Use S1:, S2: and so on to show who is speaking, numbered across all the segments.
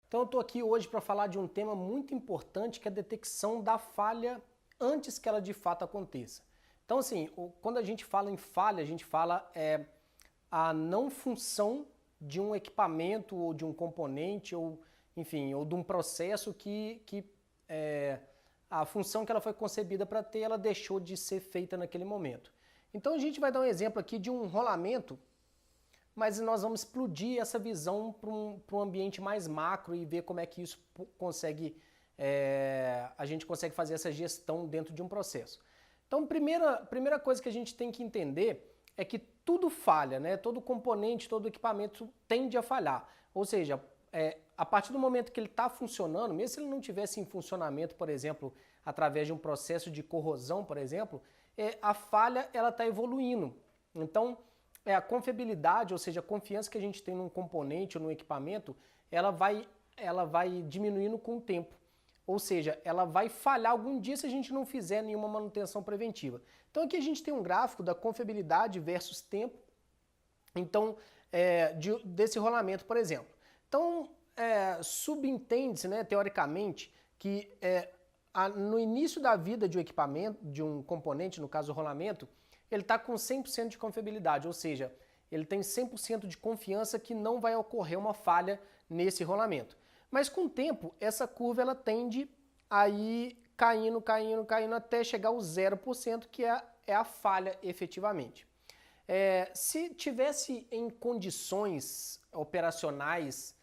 S1: Então eu estou aqui hoje para falar de um tema muito importante que é a detecção da falha antes que ela de fato aconteça. Então assim, quando a gente fala em falha, a gente fala a não função de um equipamento ou de um componente ou enfim, ou de um processo que a função que ela foi concebida para ter, ela deixou de ser feita naquele momento. Então a gente vai dar um exemplo aqui de um rolamento, mas nós vamos explodir essa visão para um ambiente mais macro e ver como é que isso consegue, a gente consegue fazer essa gestão dentro de um processo. Então, primeira coisa que a gente tem que entender é que tudo falha, né? Todo componente, todo equipamento tende a falhar. Ou seja, a partir do momento que ele está funcionando, mesmo se ele não tivesse em funcionamento, por exemplo, através de um processo de corrosão, por exemplo, a falha ela está evoluindo. Então, a confiabilidade, ou seja, a confiança que a gente tem num componente ou num equipamento, ela vai diminuindo com o tempo. Ou seja, ela vai falhar algum dia se a gente não fizer nenhuma manutenção preventiva. Então aqui a gente tem um gráfico da confiabilidade versus tempo, então, desse rolamento, por exemplo. Então, subentende-se, né, teoricamente, que no início da vida de um equipamento, de um componente, no caso o rolamento, ele está com 100% de confiabilidade, ou seja, ele tem 100% de confiança que não vai ocorrer uma falha nesse rolamento. Mas com o tempo, essa curva ela tende a ir caindo, caindo, caindo até chegar ao 0%, que é a falha efetivamente. Se tivesse em condições operacionais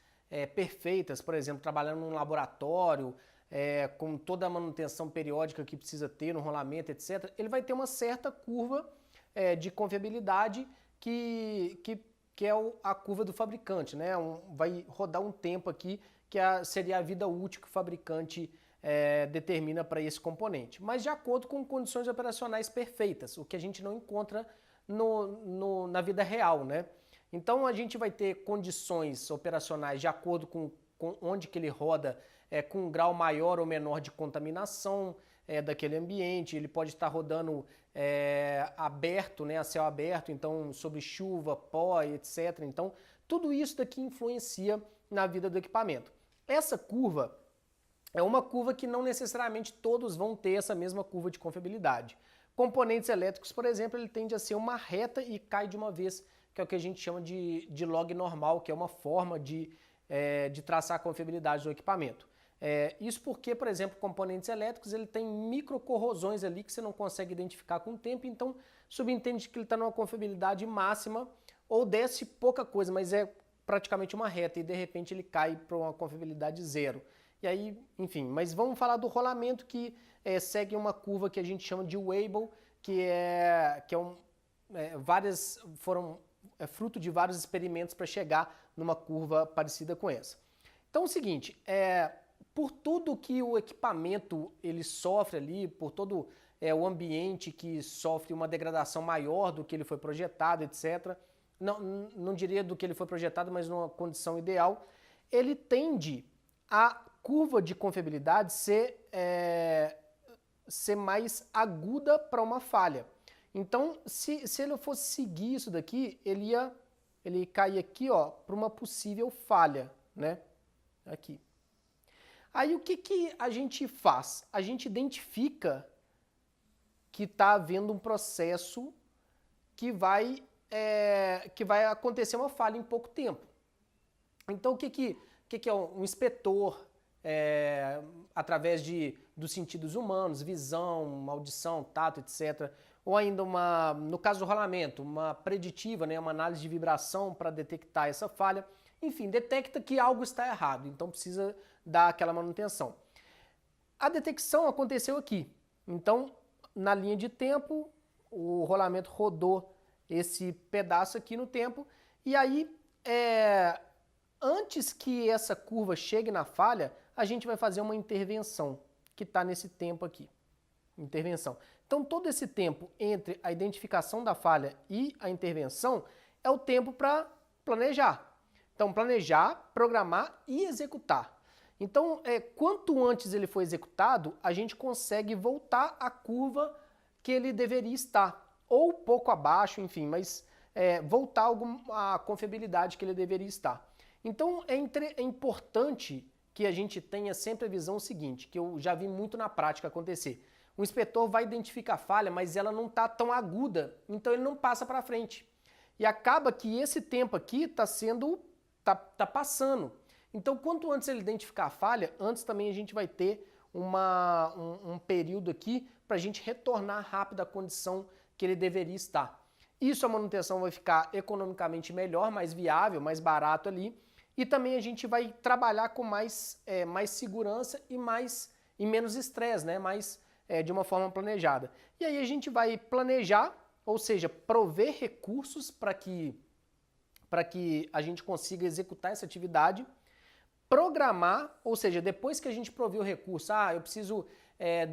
S1: perfeitas, por exemplo, trabalhando num laboratório, com toda a manutenção periódica que precisa ter no rolamento, etc., ele vai ter uma certa curva de confiabilidade que é a curva do fabricante, né? Vai rodar um tempo aqui que seria a vida útil que o fabricante determina para esse componente. Mas de acordo com condições operacionais perfeitas, o que a gente não encontra na vida real, né? Então a gente vai ter condições operacionais de acordo com onde que ele roda, com um grau maior ou menor de contaminação daquele ambiente. Ele pode estar rodando aberto, né, a céu aberto, então sob chuva, pó, etc. Então tudo isso daqui influencia na vida do equipamento. Essa curva é uma curva que não necessariamente todos vão ter essa mesma curva de confiabilidade. Componentes elétricos, por exemplo, ele tende a ser uma reta e cai de uma vez, que é o que a gente chama de log normal, que é uma forma de traçar a confiabilidade do equipamento. Isso porque, por exemplo, componentes elétricos ele tem microcorrosões ali que você não consegue identificar com o tempo, então subentende que ele está numa confiabilidade máxima ou desce pouca coisa, mas é praticamente uma reta e de repente ele cai para uma confiabilidade zero. E aí, enfim, mas vamos falar do rolamento que segue uma curva que a gente chama de Weibull, que foram fruto de vários experimentos para chegar numa curva parecida com essa. Então é o seguinte, por tudo que o equipamento ele sofre ali, por todo o ambiente que sofre uma degradação maior do que ele foi projetado, etc., não diria do que ele foi projetado, mas numa condição ideal, ele tende a curva de confiabilidade ser mais aguda para uma falha. Então, se ele fosse seguir isso daqui, ele cair aqui para uma possível falha, né? Aqui. Aí o que a gente faz? A gente identifica que está havendo um processo que vai acontecer uma falha em pouco tempo. Então o que é um inspetor, através dos sentidos humanos, visão, audição, tato, etc., ou ainda no caso do rolamento, uma preditiva, né, uma análise de vibração para detectar essa falha, enfim, detecta que algo está errado, então precisa dar aquela manutenção. A detecção aconteceu aqui, então na linha de tempo, o rolamento rodou esse pedaço aqui no tempo, e aí, antes que essa curva chegue na falha, a gente vai fazer uma intervenção, que está nesse tempo aqui. Intervenção. Então todo esse tempo entre a identificação da falha e a intervenção é o tempo para planejar. Então planejar, programar e executar. Então quanto antes ele for executado, a gente consegue voltar a curva que ele deveria estar, ou pouco abaixo, enfim, mas voltar a confiabilidade que ele deveria estar. Então é importante que a gente tenha sempre a visão seguinte, que eu já vi muito na prática acontecer. O inspetor vai identificar a falha, mas ela não está tão aguda, então ele não passa para frente. E acaba que esse tempo aqui tá passando. Então, quanto antes ele identificar a falha, antes também a gente vai ter um período aqui para a gente retornar rápido à condição que ele deveria estar. Isso a manutenção vai ficar economicamente melhor, mais viável, mais barato ali. E também a gente vai trabalhar com mais segurança e menos estresse, né? De uma forma planejada. E aí a gente vai planejar, ou seja, prover recursos para que a gente consiga executar essa atividade, programar, ou seja, depois que a gente prover o recurso, eu preciso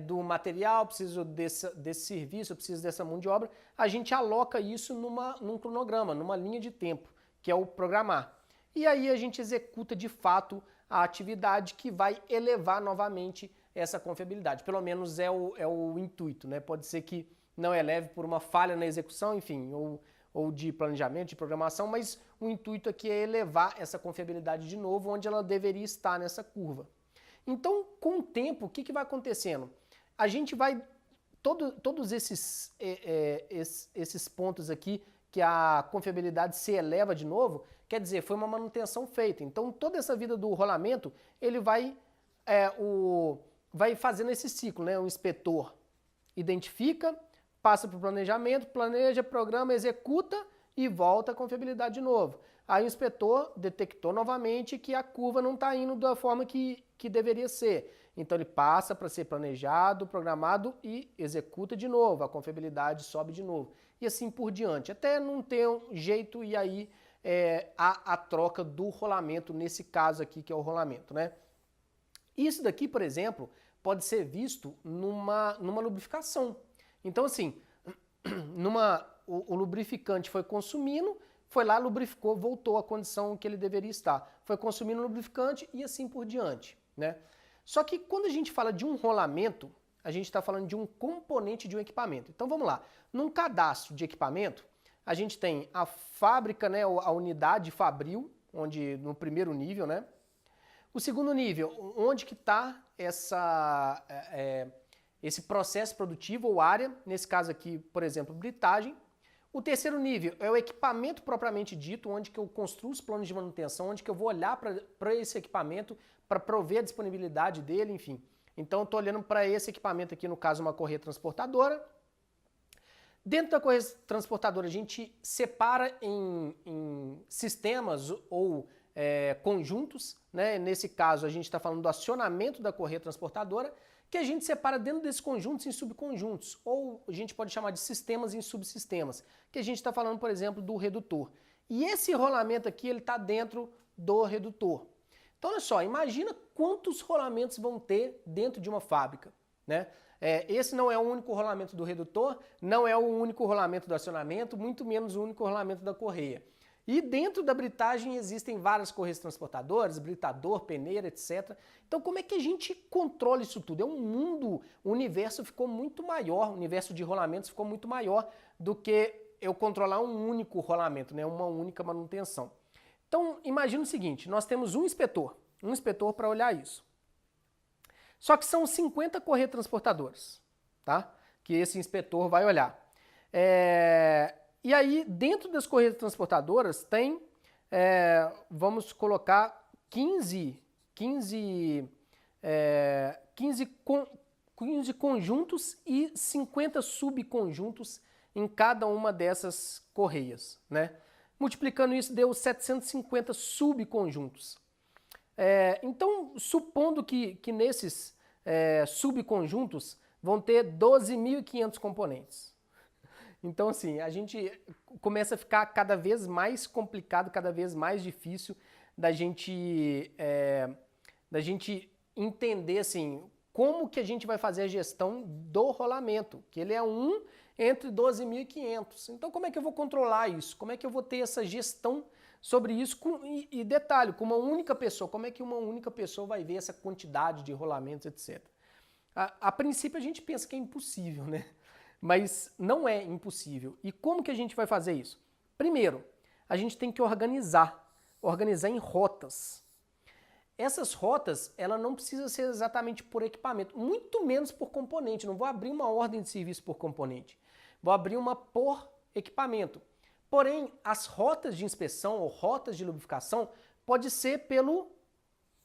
S1: do material, preciso desse serviço, eu preciso dessa mão de obra, a gente aloca isso num cronograma, numa linha de tempo, que é o programar. E aí a gente executa de fato a atividade que vai elevar novamente essa confiabilidade. Pelo menos é o intuito, né? Pode ser que não eleve por uma falha na execução, enfim, ou de planejamento, de programação, mas o intuito aqui é elevar essa confiabilidade de novo, onde ela deveria estar nessa curva. Então, com o tempo, o que vai acontecendo? A gente vai, todos esses pontos aqui, que a confiabilidade se eleva de novo, quer dizer, foi uma manutenção feita. Então, toda essa vida do rolamento, ele vai fazendo esse ciclo, né? O inspetor identifica, passa para o planejamento, planeja, programa, executa e volta à confiabilidade de novo. Aí o inspetor detectou novamente que a curva não está indo da forma que deveria ser. Então ele passa para ser planejado, programado e executa de novo. A confiabilidade sobe de novo. E assim por diante. Até não ter um jeito e aí a troca do rolamento, nesse caso aqui que é o rolamento, né? Isso daqui, por exemplo, pode ser visto numa lubrificação. Então assim, o lubrificante foi consumindo, foi lá, lubrificou, voltou à condição que ele deveria estar. Foi consumindo lubrificante e assim por diante, né? Só que quando a gente fala de um rolamento, a gente está falando de um componente de um equipamento. Então vamos lá, num cadastro de equipamento, a gente tem a fábrica, né, a unidade fabril, onde no primeiro nível, né? O segundo nível, onde que está esse processo produtivo ou área, nesse caso aqui, por exemplo, britagem. O terceiro nível é o equipamento propriamente dito, onde que eu construo os planos de manutenção, onde que eu vou olhar para esse equipamento para prover a disponibilidade dele, enfim. Então eu estou olhando para esse equipamento aqui, no caso uma correia transportadora. Dentro da correia transportadora a gente separa em sistemas ou conjuntos, né? Nesse caso a gente está falando do acionamento da correia transportadora, que a gente separa dentro desses conjuntos em subconjuntos, ou a gente pode chamar de sistemas em subsistemas, que a gente está falando, por exemplo, do redutor. E esse rolamento aqui, ele está dentro do redutor. Então, olha só, imagina quantos rolamentos vão ter dentro de uma fábrica, né? Esse não é o único rolamento do redutor, não é o único rolamento do acionamento, muito menos o único rolamento da correia. E dentro da britagem existem várias correias transportadoras, britador, peneira, etc. Então como é que a gente controla isso tudo? É um mundo, o universo ficou muito maior, o universo de rolamentos ficou muito maior do que eu controlar um único rolamento, né? Uma única manutenção. Então imagina o seguinte, nós temos um inspetor para olhar isso. Só que são 50 correias transportadoras, tá? Que esse inspetor vai olhar. E aí, dentro das correias transportadoras, tem, vamos colocar 15 conjuntos e 50 subconjuntos em cada uma dessas correias, né? Multiplicando isso, deu 750 subconjuntos. Então, supondo que nesses subconjuntos vão ter 12.500 componentes. Então, assim, a gente começa a ficar cada vez mais complicado, cada vez mais difícil da gente entender, assim, como que a gente vai fazer a gestão do rolamento, que ele é um entre 12.500. Então, como é que eu vou controlar isso? Como é que eu vou ter essa gestão sobre isso? E detalhe, com uma única pessoa, como é que uma única pessoa vai ver essa quantidade de rolamentos, etc. A princípio, a gente pensa que é impossível, né? Mas não é impossível. E como que a gente vai fazer isso? Primeiro, a gente tem que organizar em rotas. essas rotas, ela não precisa ser exatamente por equipamento, muito menos por componente. Não vou abrir uma ordem de serviço por componente, vou abrir uma por equipamento. Porém, as rotas de inspeção ou rotas de lubrificação pode ser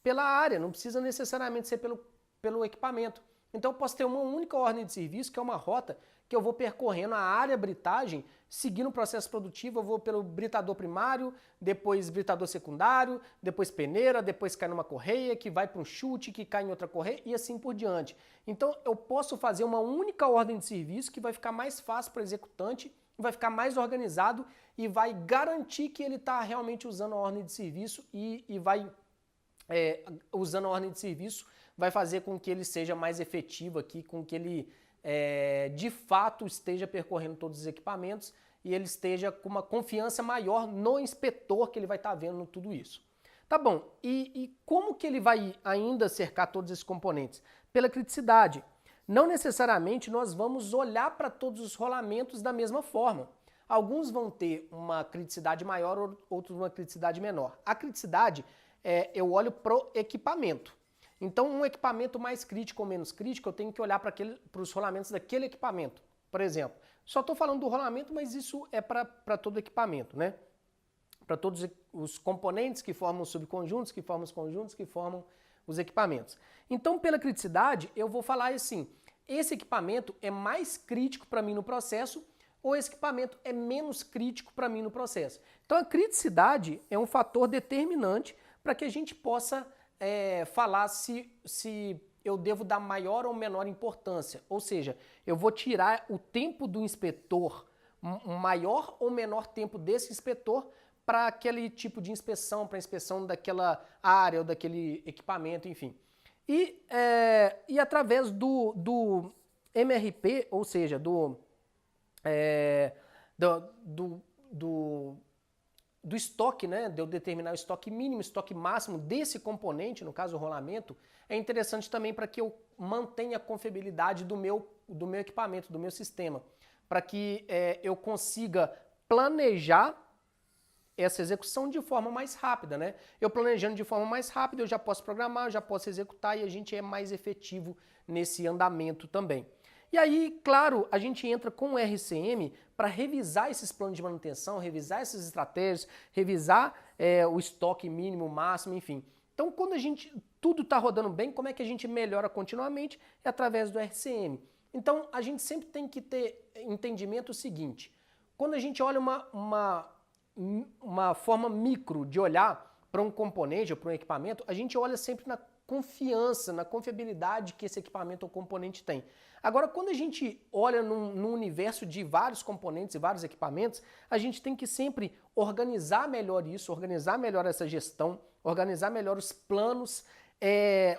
S1: pela área, não precisa necessariamente ser pelo equipamento. Então eu posso ter uma única ordem de serviço, que é uma rota que eu vou percorrendo a área britagem, seguindo o processo produtivo, eu vou pelo britador primário, depois britador secundário, depois peneira, depois cai numa correia, que vai para um chute, que cai em outra correia e assim por diante. Então eu posso fazer uma única ordem de serviço que vai ficar mais fácil para o executante, vai ficar mais organizado e vai garantir que ele está realmente usando a ordem de serviço e vai, usando a ordem de serviço, vai fazer com que ele seja mais efetivo aqui, com que ele de fato esteja percorrendo todos os equipamentos e ele esteja com uma confiança maior no inspetor que ele vai estar vendo tudo isso. Tá bom, e como que ele vai ainda cercar todos esses componentes? Pela criticidade. Não necessariamente nós vamos olhar para todos os rolamentos da mesma forma. Alguns vão ter uma criticidade maior, outros uma criticidade menor. A criticidade, eu olho para o equipamento. Então, um equipamento mais crítico ou menos crítico, eu tenho que olhar para os rolamentos daquele equipamento. Por exemplo, só estou falando do rolamento, mas isso é para todo equipamento, né? Para todos os componentes que formam os subconjuntos, que formam os conjuntos, que formam os equipamentos. Então, pela criticidade, eu vou falar assim, esse equipamento é mais crítico para mim no processo ou esse equipamento é menos crítico para mim no processo. Então, a criticidade é um fator determinante para que a gente possa falar se eu devo dar maior ou menor importância. Ou seja, eu vou tirar o tempo do inspetor, um maior ou menor tempo desse inspetor para aquele tipo de inspeção, para a inspeção daquela área ou daquele equipamento, enfim. E através do MRP, ou seja, do estoque, né, de eu determinar o estoque mínimo, estoque máximo desse componente, no caso o rolamento, é interessante também para que eu mantenha a confiabilidade do meu equipamento, do meu sistema, para que eu consiga planejar essa execução de forma mais rápida, né? Eu planejando de forma mais rápida, eu já posso programar, eu já posso executar e a gente é mais efetivo nesse andamento também. E aí, claro, a gente entra com o RCM para revisar esses planos de manutenção, revisar essas estratégias, revisar o estoque mínimo, máximo, enfim. Então, quando tudo está rodando bem, como é que a gente melhora continuamente? É através do RCM. Então, a gente sempre tem que ter entendimento seguinte, quando a gente olha uma forma micro de olhar para um componente ou para um equipamento, a gente olha sempre na confiança, na confiabilidade que esse equipamento ou componente tem. Agora, quando a gente olha num universo de vários componentes e vários equipamentos, a gente tem que sempre organizar melhor isso, organizar melhor essa gestão, organizar melhor os planos,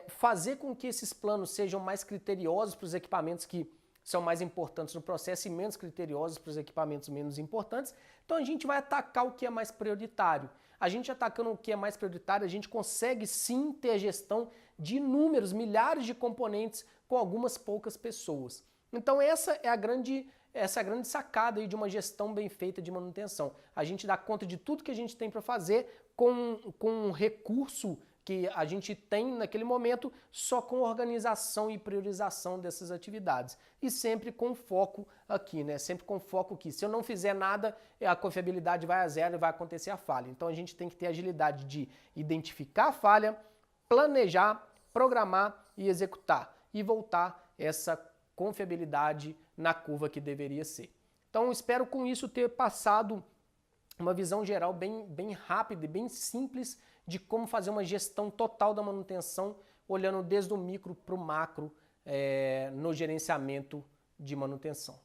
S1: fazer com que esses planos sejam mais criteriosos para os equipamentos que são mais importantes no processo e menos criteriosos para os equipamentos menos importantes. Então a gente vai atacar o que é mais prioritário. A gente atacando o que é mais prioritário, a gente consegue sim ter a gestão de inúmeros, milhares de componentes com algumas poucas pessoas. Então essa é a grande sacada aí de uma gestão bem feita de manutenção. A gente dá conta de tudo que a gente tem para fazer com um recurso que a gente tem naquele momento, só com organização e priorização dessas atividades. E sempre com foco aqui, né? Sempre com foco aqui. Se eu não fizer nada, a confiabilidade vai a zero e vai acontecer a falha. Então a gente tem que ter agilidade de identificar a falha, planejar, programar e executar. E voltar essa confiabilidade na curva que deveria ser. Então espero com isso ter passado uma visão geral bem rápida e bem simples de como fazer uma gestão total da manutenção, olhando desde o micro para o macro no gerenciamento de manutenção.